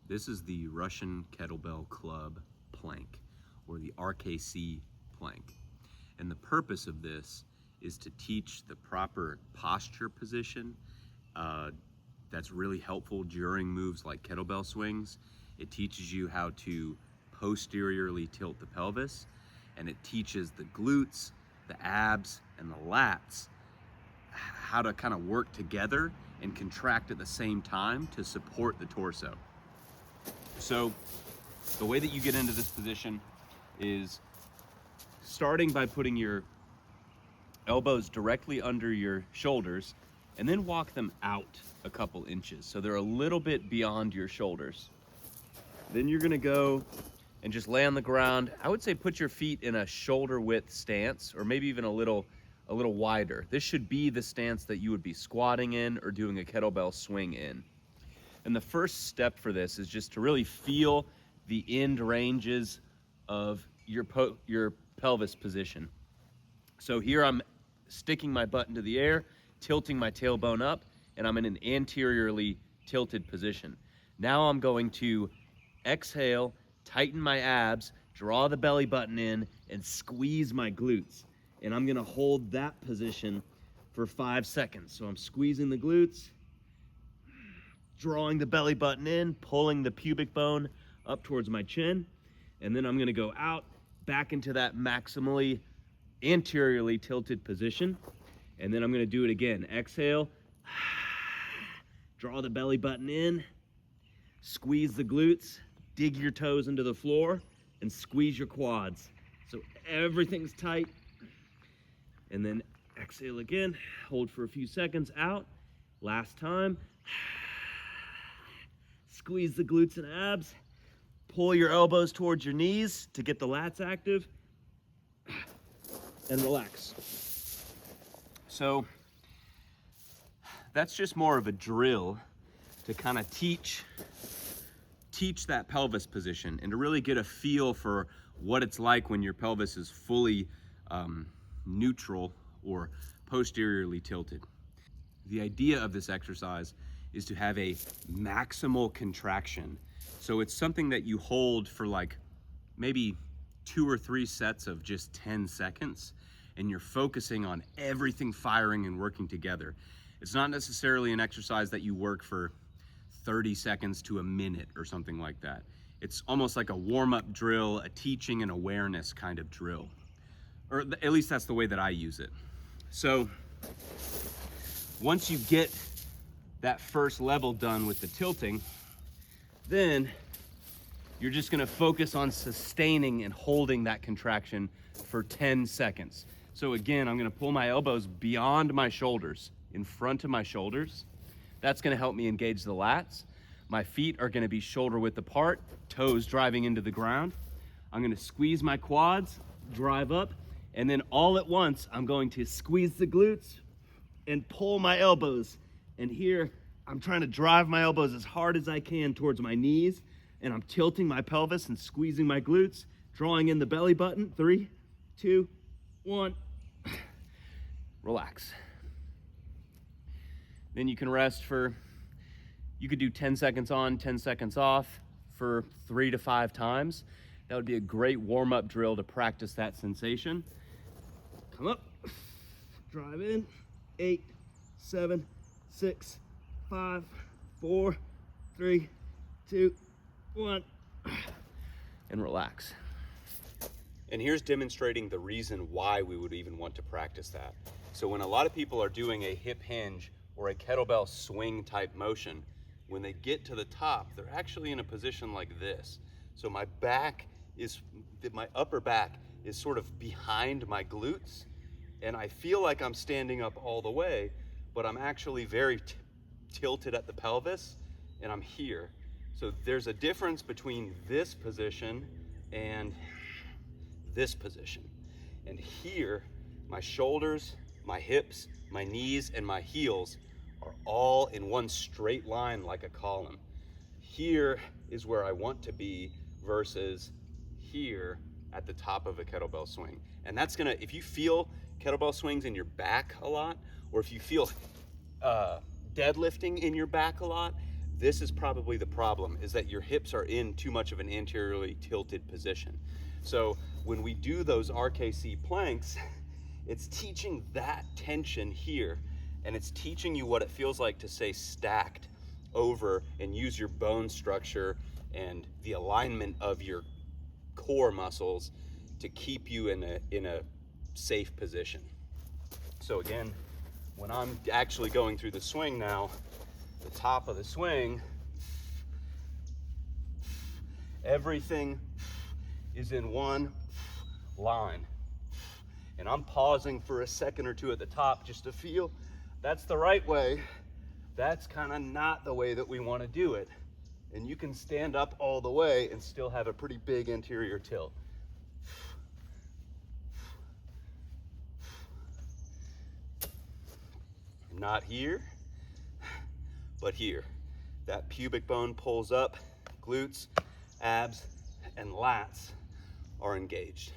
This is the Russian Kettlebell Club Plank, or the RKC Plank. And the purpose of this is to teach the proper posture position. That's really helpful during moves like kettlebell swings. It teaches you how to posteriorly tilt the pelvis, and it teaches the glutes, the abs, and the lats how to kind of work together and contract at the same time to support the torso. So the way that you get into this position is starting by putting your elbows directly under your shoulders and then walk them out a couple inches so they're a little bit beyond your shoulders. Then you're gonna go and just lay on the ground. I would say put your feet in a shoulder width stance, or maybe even a little wider. This should be the stance that you would be squatting in or doing a kettlebell swing in. And the first step for this is just to really feel the end ranges of your pelvis position. So here I'm sticking my butt into the air, tilting my tailbone up, and I'm in an anteriorly tilted position. Now I'm going to exhale, tighten my abs, draw the belly button in, and squeeze my glutes. And I'm gonna hold that position for 5 seconds. So I'm squeezing the glutes, drawing the belly button in, pulling the pubic bone up towards my chin, and then I'm gonna go out, back into that maximally anteriorly tilted position, and then I'm gonna do it again. Exhale, draw the belly button in, squeeze the glutes, dig your toes into the floor, and squeeze your quads. So everything's tight. And then exhale again, hold for a few seconds, out. Last time. Squeeze the glutes and abs. Pull your elbows towards your knees to get the lats active. And relax. So that's just more of a drill to kind of teach that pelvis position and to really get a feel for what it's like when your pelvis is fully neutral or posteriorly tilted. The idea of this exercise is to have a maximal contraction. So it's something that you hold for like maybe 2 or 3 sets of just 10 seconds, and you're focusing on everything firing and working together. It's not necessarily an exercise that you work for 30 seconds to a minute or something like that. It's almost like a warm-up drill, a teaching and awareness kind of drill. Or at least that's the way that I use it. So once you get that first level done with the tilting, then you're just gonna focus on sustaining and holding that contraction for 10 seconds. So again, I'm gonna pull my elbows beyond my shoulders, in front of my shoulders. That's gonna help me engage the lats. My feet are gonna be shoulder width apart, toes driving into the ground. I'm gonna squeeze my quads, drive up, and then all at once, I'm going to squeeze the glutes and pull my elbows. And here, I'm trying to drive my elbows as hard as I can towards my knees, and I'm tilting my pelvis and squeezing my glutes, drawing in the belly button. 3, 2, 1. Relax. Then you can rest you could do 10 seconds on, 10 seconds off for 3 to 5 times. That would be a great warm-up drill to practice that sensation. Come up, drive in, 8, 7, 6, 5, 4, 3, 2, 1, and relax. And here's demonstrating the reason why we would even want to practice that. So when a lot of people are doing a hip hinge or a kettlebell swing type motion, when they get to the top, they're actually in a position like this. So my upper back is sort of behind my glutes, and I feel like I'm standing up all the way, but I'm actually very tilted at the pelvis, and I'm here. So there's a difference between this position and this position. And here, my shoulders, my hips, my knees, and my heels are all in one straight line like a column. Here is where I want to be versus here at the top of a kettlebell swing. And that's gonna, if you feel kettlebell swings in your back a lot, or if you feel deadlifting in your back a lot, this is probably the problem, is that your hips are in too much of an anteriorly tilted position. So when we do those RKC planks, it's teaching that tension here, and it's teaching you what it feels like to stay stacked over and use your bone structure and the alignment of your core muscles to keep you in a safe position. So again, when I'm actually going through the swing now, the top of the swing, everything is in one line. And I'm pausing for a second or two at the top just to feel that's the right way. That's kind of not the way that we want to do it. And you can stand up all the way and still have a pretty big anterior tilt. Not here, but here. That pubic bone pulls up, glutes, abs, and lats are engaged.